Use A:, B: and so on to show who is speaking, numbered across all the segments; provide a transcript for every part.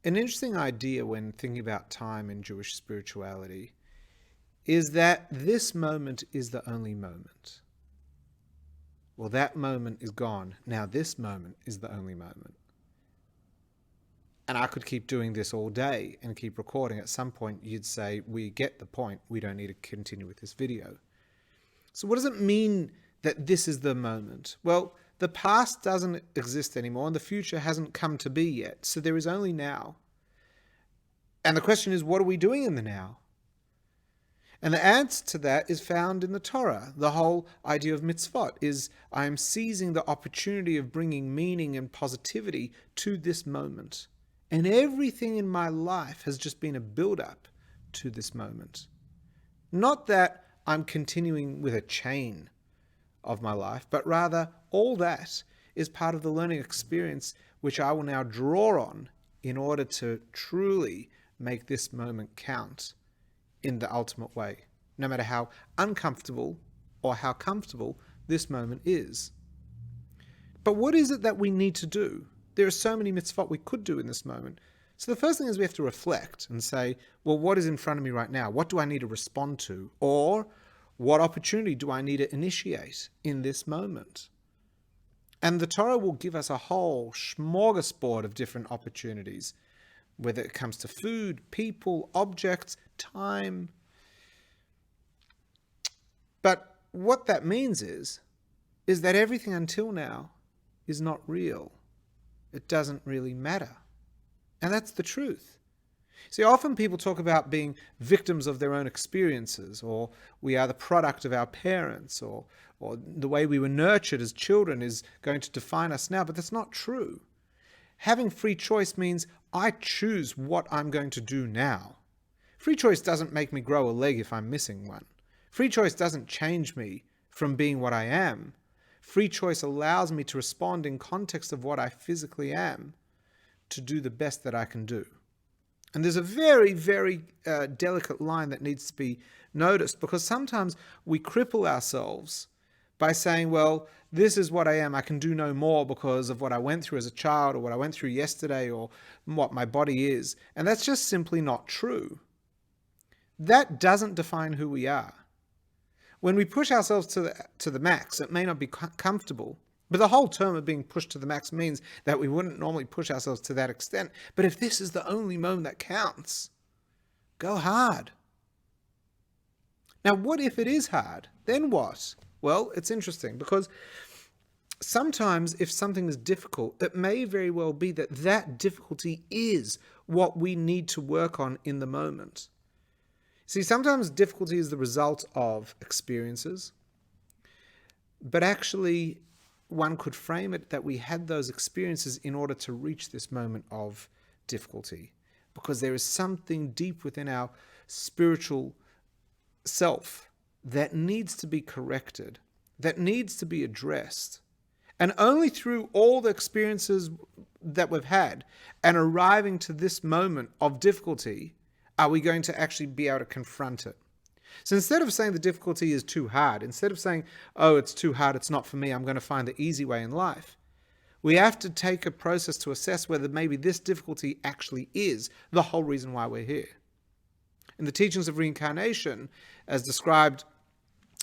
A: An interesting idea when thinking about time in Jewish spirituality is that this moment is the only moment. Well, that moment is gone. Now this moment is the only moment. And I could keep doing this all day and keep recording. At some point, you'd say, we get the point. We don't need to continue with this video. So what does it mean that this is the moment? Well, the past doesn't exist anymore and the future hasn't come to be yet. So there is only now. And the question is, what are we doing in the now? And the answer to that is found in the Torah. The whole idea of mitzvot is I am seizing the opportunity of bringing meaning and positivity to this moment. And everything in my life has just been a build-up to this moment. Not that I'm continuing with a chain of my life, but rather all that is part of the learning experience which I will now draw on in order to truly make this moment count in the ultimate way, no matter how uncomfortable or how comfortable this moment is. But what is it that we need to do? There are so many mitzvot we could do in this moment. So the first thing is we have to reflect and say, well, what is in front of me right now? What do I need to respond to? Or what opportunity do I need to initiate in this moment? And the Torah will give us a whole smorgasbord of different opportunities, whether it comes to food, people, objects, time. But what that means is that everything until now is not real. It doesn't really matter. And that's the truth. See, often people talk about being victims of their own experiences, or we are the product of our parents, or the way we were nurtured as children is going to define us now, but that's not true. Having free choice means I choose what I'm going to do now. Free choice doesn't make me grow a leg if I'm missing one. Free choice doesn't change me from being what I am. Free choice allows me to respond in context of what I physically am to do the best that I can do. And there's a very, very delicate line that needs to be noticed, because sometimes we cripple ourselves by saying, well, this is what I am. I can do no more because of what I went through as a child, or what I went through yesterday, or what my body is. And that's just simply not true. That doesn't define who we are. When we push ourselves to the max, it may not be comfortable, but the whole term of being pushed to the max means that we wouldn't normally push ourselves to that extent. But if this is the only moment that counts, go hard. Now, what if it is hard? Then what? Well, it's interesting, because sometimes if something is difficult, it may very well be that that difficulty is what we need to work on in the moment. See, sometimes difficulty is the result of experiences, but actually one could frame it that we had those experiences in order to reach this moment of difficulty, because there is something deep within our spiritual self that needs to be corrected, that needs to be addressed. And only through all the experiences that we've had and arriving to this moment of difficulty are we going to actually be able to confront it. So instead of saying the difficulty is too hard, instead of saying, oh, it's too hard, it's not for me, I'm going to find the easy way in life, we have to take a process to assess whether maybe this difficulty actually is the whole reason why we're here. In the teachings of reincarnation, as described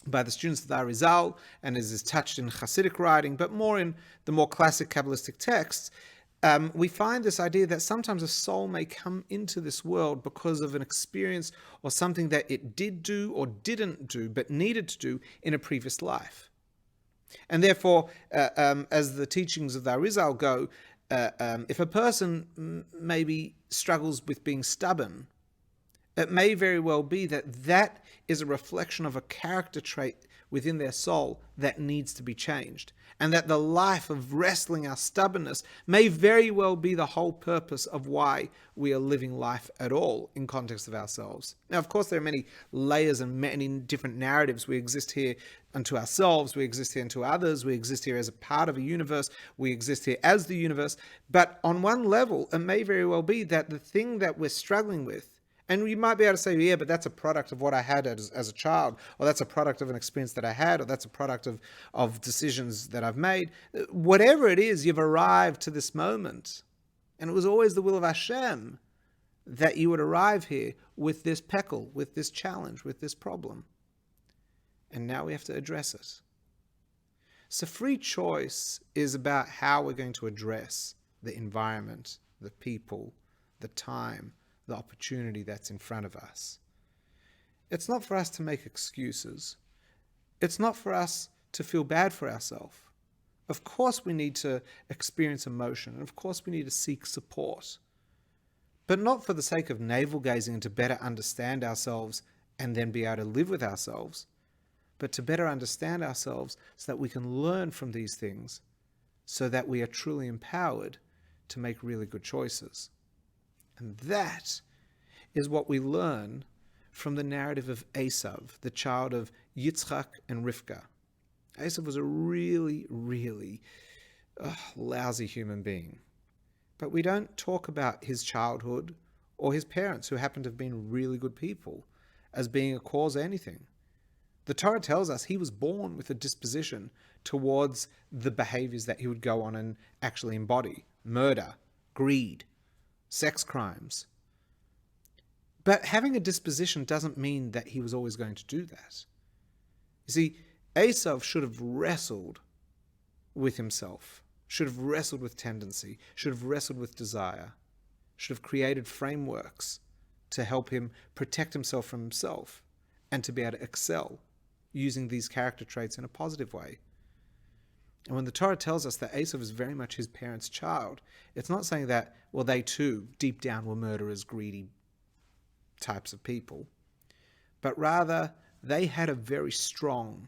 A: by the students of the Arizal, and as is touched in Hasidic writing, but more in the more classic Kabbalistic texts, we find this idea that sometimes a soul may come into this world because of an experience or something that it did do or didn't do, but needed to do in a previous life. And therefore, as the teachings of the Arizal go, if a person maybe struggles with being stubborn, it may very well be that that is a reflection of a character trait within their soul that needs to be changed. And that the life of wrestling our stubbornness may very well be the whole purpose of why we are living life at all in context of ourselves. Now, of course, there are many layers and many different narratives. We exist here unto ourselves, we exist here unto others, we exist here as a part of a universe, we exist here as the universe. But on one level, it may very well be that the thing that we're struggling with, and you might be able to say, yeah, but that's a product of what I had as a child, or that's a product of an experience that I had, or that's a product of decisions that I've made. Whatever it is, you've arrived to this moment. And it was always the will of Hashem that you would arrive here with this peckle, with this challenge, with this problem. And now we have to address it. So free choice is about how we're going to address the environment, the people, the time, the opportunity that's in front of us. It's not for us to make excuses. It's not for us to feel bad for ourselves. Of course we need to experience emotion, and of course we need to seek support. But not for the sake of navel-gazing and to better understand ourselves and then be able to live with ourselves, but to better understand ourselves so that we can learn from these things, so that we are truly empowered to make really good choices. And that is what we learn from the narrative of Esav, the child of Yitzchak and Rivka. Esav was a really, really lousy human being. But we don't talk about his childhood or his parents, who happen to have been really good people, as being a cause of anything. The Torah tells us he was born with a disposition towards the behaviors that he would go on and actually embody: murder, greed, sex crimes. But having a disposition doesn't mean that he was always going to do that. You see, Esav should have wrestled with himself, should have wrestled with tendency, should have wrestled with desire, should have created frameworks to help him protect himself from himself and to be able to excel using these character traits in a positive way. And when the Torah tells us that Esav is very much his parents' child, it's not saying that, well, they too, deep down, were murderers, greedy types of people, but rather they had a very strong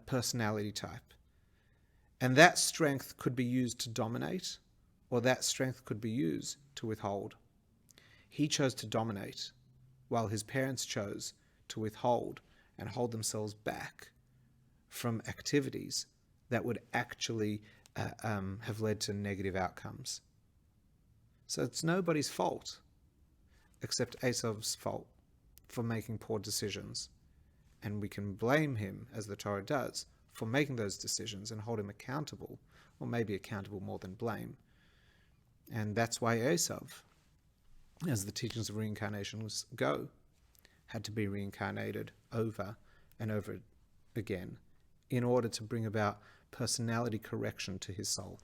A: personality type. And that strength could be used to dominate, or that strength could be used to withhold. He chose to dominate, while his parents chose to withhold and hold themselves back from activities that would actually have led to negative outcomes. So it's nobody's fault except Esav's fault for making poor decisions. And we can blame him, as the Torah does, for making those decisions and hold him accountable, or maybe accountable more than blame. And that's why Esav, as the teachings of reincarnation go, had to be reincarnated over and over again in order to bring about personality correction to his soul.